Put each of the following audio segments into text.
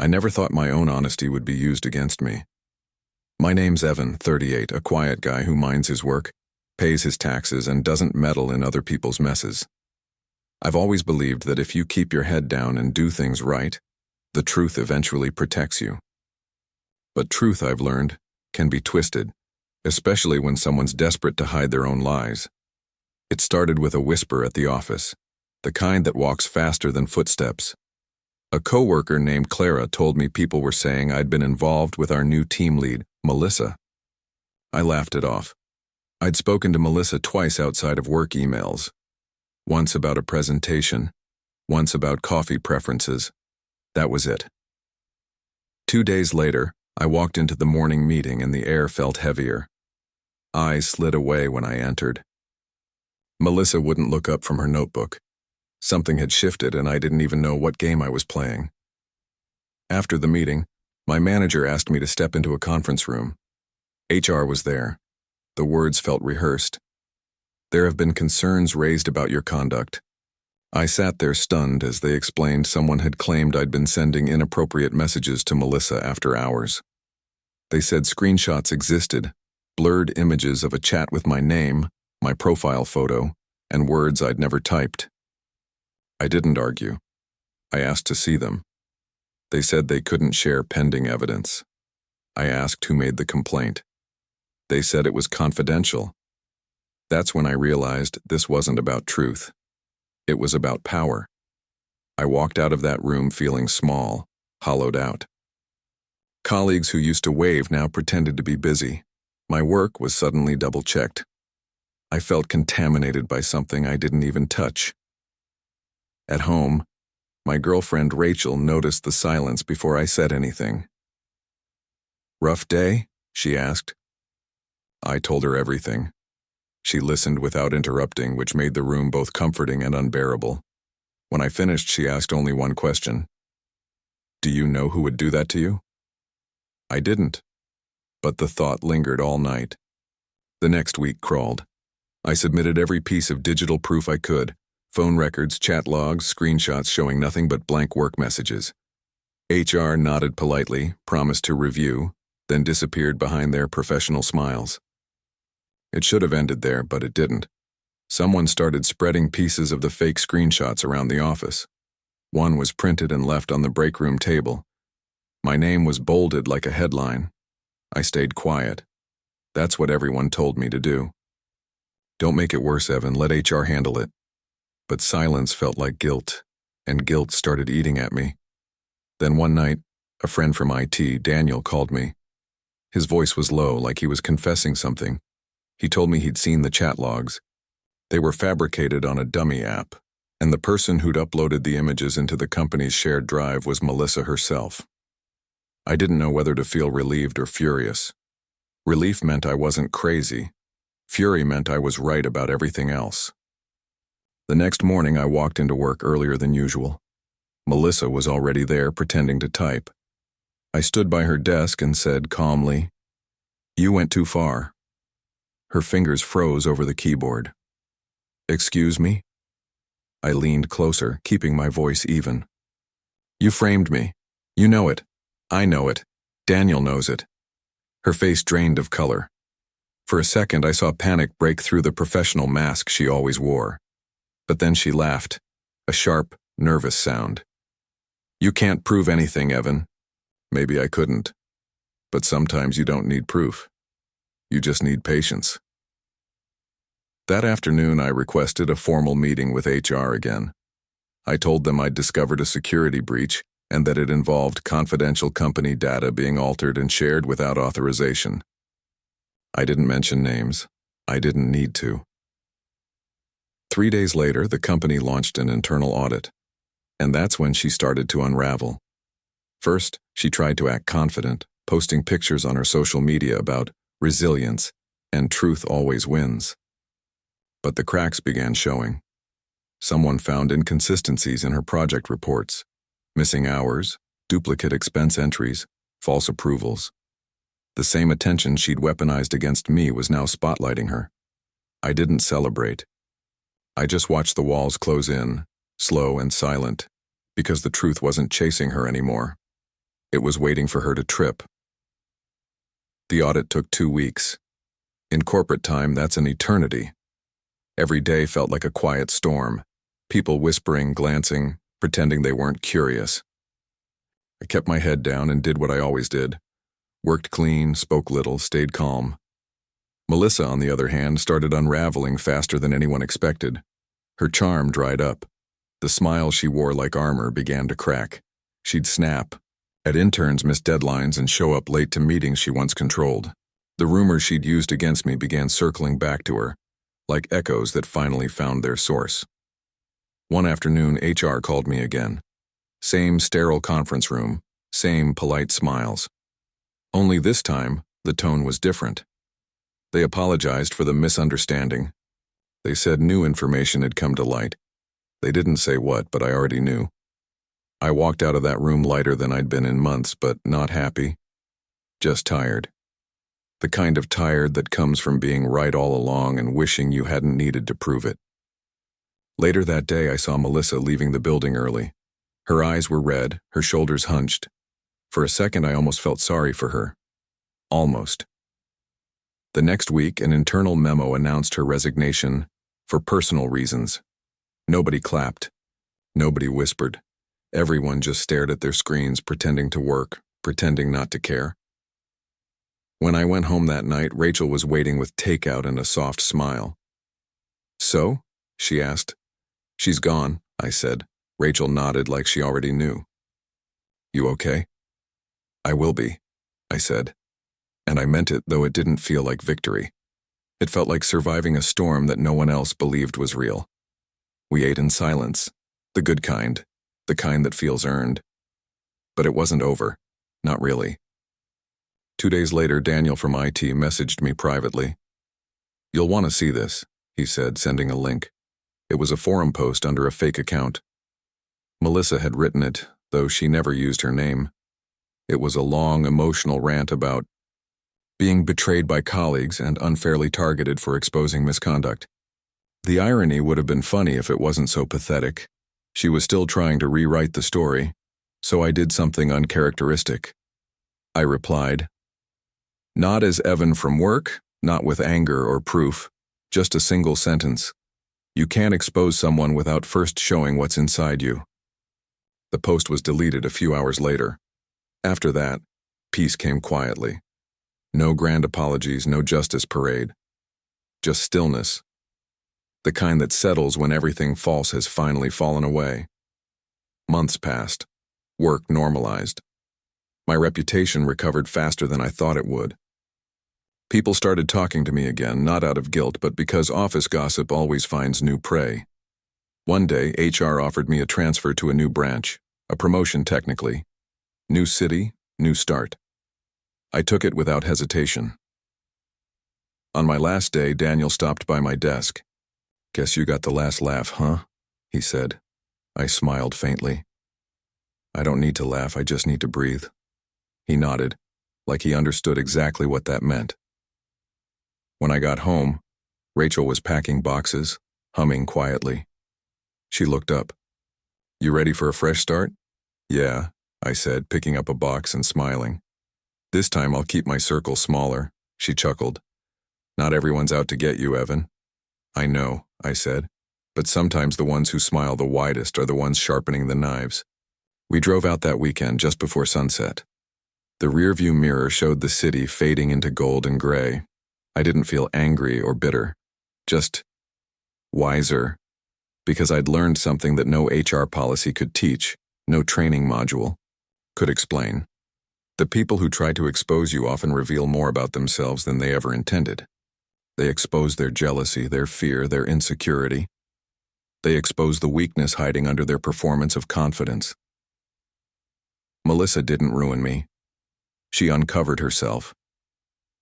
I never thought my own honesty would be used against me. My name's Evan, 38, a quiet guy who minds his work, pays his taxes, and doesn't meddle in other people's messes. I've always believed that if you keep your head down and do things right, the truth eventually protects you. But truth, I've learned, can be twisted, especially when someone's desperate to hide their own lies. It started with a whisper at the office, the kind that walks faster than footsteps. A coworker named Clara told me people were saying I'd been involved with our new team lead, Melissa. I laughed it off. I'd spoken to Melissa twice outside of work emails. Once about a presentation, once about coffee preferences. That was it. 2 days later, I walked into the morning meeting and the air felt heavier. Eyes slid away when I entered. Melissa wouldn't look up from her notebook. Something had shifted and I didn't even know what game I was playing. After the meeting, my manager asked me to step into a conference room. HR was there. The words felt rehearsed. There have been concerns raised about your conduct. I sat there stunned as they explained someone had claimed I'd been sending inappropriate messages to Melissa after hours. They said screenshots existed, blurred images of a chat with my name, my profile photo, and words I'd never typed. I didn't argue. I asked to see them. They said they couldn't share pending evidence. I asked who made the complaint. They said it was confidential. That's when I realized this wasn't about truth. It was about power. I walked out of that room feeling small, hollowed out. Colleagues who used to wave now pretended to be busy. My work was suddenly double-checked. I felt contaminated by something I didn't even touch. At home, my girlfriend Rachel noticed the silence before I said anything. "Rough day?" she asked. I told her everything. She listened without interrupting, which made the room both comforting and unbearable. When I finished, she asked only one question. "Do you know who would do that to you?" I didn't, but the thought lingered all night. The next week crawled. I submitted every piece of digital proof I could, phone records, chat logs, screenshots showing nothing but blank work messages. HR nodded politely, promised to review, then disappeared behind their professional smiles. It should have ended there, but it didn't. Someone started spreading pieces of the fake screenshots around the office. One was printed and left on the break room table. My name was bolded like a headline. I stayed quiet. That's what everyone told me to do. "Don't make it worse, Evan. Let HR handle it." But silence felt like guilt, and guilt started eating at me. Then one night, a friend from IT, Daniel, called me. His voice was low, like he was confessing something. He told me he'd seen the chat logs. They were fabricated on a dummy app, and the person who'd uploaded the images into the company's shared drive was Melissa herself. I didn't know whether to feel relieved or furious. Relief meant I wasn't crazy. Fury meant I was right about everything else. The next morning, I walked into work earlier than usual. Melissa was already there, pretending to type. I stood by her desk and said calmly, "You went too far." Her fingers froze over the keyboard. "Excuse me?" I leaned closer, keeping my voice even. "You framed me. You know it. I know it. Daniel knows it." Her face drained of color. For a second, I saw panic break through the professional mask she always wore. But then she laughed, a sharp, nervous sound. "You can't prove anything, Evan." Maybe I couldn't. But sometimes you don't need proof. You just need patience. That afternoon, I requested a formal meeting with HR again. I told them I'd discovered a security breach and that it involved confidential company data being altered and shared without authorization. I didn't mention names. I didn't need to. 3 days later, the company launched an internal audit, and that's when she started to unravel. First, she tried to act confident, posting pictures on her social media about resilience and truth always wins. But the cracks began showing. Someone found inconsistencies in her project reports, missing hours, duplicate expense entries, false approvals. The same attention she'd weaponized against me was now spotlighting her. I didn't celebrate. I just watched the walls close in, slow and silent, because the truth wasn't chasing her anymore. It was waiting for her to trip. The audit took 2 weeks. In corporate time, that's an eternity. Every day felt like a quiet storm. People whispering, glancing, pretending they weren't curious. I kept my head down and did what I always did. Worked clean, spoke little, stayed calm. Melissa, on the other hand, started unraveling faster than anyone expected. Her charm dried up. The smile she wore like armor began to crack. She'd snap. At interns, miss deadlines and show up late to meetings she once controlled. The rumors she'd used against me began circling back to her, like echoes that finally found their source. One afternoon, HR called me again. Same sterile conference room, same polite smiles. Only this time, the tone was different. They apologized for the misunderstanding. They said new information had come to light. They didn't say what, but I already knew. I walked out of that room lighter than I'd been in months, but not happy. Just tired. The kind of tired that comes from being right all along and wishing you hadn't needed to prove it. Later that day, I saw Melissa leaving the building early. Her eyes were red, her shoulders hunched. For a second, I almost felt sorry for her. Almost. The next week, an internal memo announced her resignation for personal reasons. Nobody clapped. Nobody whispered. Everyone just stared at their screens, pretending to work, pretending not to care. When I went home that night, Rachel was waiting with takeout and a soft smile. "So?" she asked. "She's gone," I said. Rachel nodded like she already knew. "You okay?" "I will be," I said. And I meant it, though it didn't feel like victory. It felt like surviving a storm that no one else believed was real. We ate in silence, the good kind, the kind that feels earned. But it wasn't over, not really. 2 days later, Daniel from IT messaged me privately. "You'll want to see this," he said, sending a link. It was a forum post under a fake account. Melissa had written it, though she never used her name. It was a long, emotional rant about being betrayed by colleagues and unfairly targeted for exposing misconduct. The irony would have been funny if it wasn't so pathetic. She was still trying to rewrite the story, so I did something uncharacteristic. I replied, "Not as Evan from work, not with anger or proof, just a single sentence. You can't expose someone without first showing what's inside you." The post was deleted a few hours later. After that, peace came quietly. No grand apologies, no justice parade. Just stillness. The kind that settles when everything false has finally fallen away. Months passed. Work normalized. My reputation recovered faster than I thought it would. People started talking to me again, not out of guilt, but because office gossip always finds new prey. One day, HR offered me a transfer to a new branch, a promotion technically. New city, new start. I took it without hesitation. On my last day, Daniel stopped by my desk. "Guess you got the last laugh, huh?" he said. I smiled faintly. "I don't need to laugh, I just need to breathe." He nodded, like he understood exactly what that meant. When I got home, Rachel was packing boxes, humming quietly. She looked up. "You ready for a fresh start?" "Yeah," I said, picking up a box and smiling. "This time I'll keep my circle smaller," she chuckled. "Not everyone's out to get you, Evan." "I know," I said, "but sometimes the ones who smile the widest are the ones sharpening the knives." We drove out that weekend just before sunset. The rearview mirror showed the city fading into gold and gray. I didn't feel angry or bitter, just wiser, because I'd learned something that no HR policy could teach, no training module could explain. The people who try to expose you often reveal more about themselves than they ever intended. They expose their jealousy, their fear, their insecurity. They expose the weakness hiding under their performance of confidence. Melissa didn't ruin me. She uncovered herself.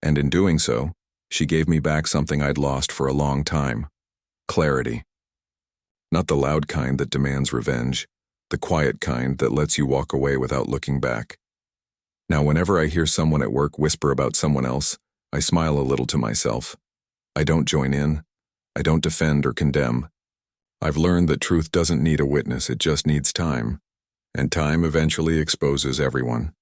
And in doing so, she gave me back something I'd lost for a long time: clarity. Not the loud kind that demands revenge, the quiet kind that lets you walk away without looking back. Now, whenever I hear someone at work whisper about someone else, I smile a little to myself. I don't join in. I don't defend or condemn. I've learned that truth doesn't need a witness, it just needs time. And time eventually exposes everyone.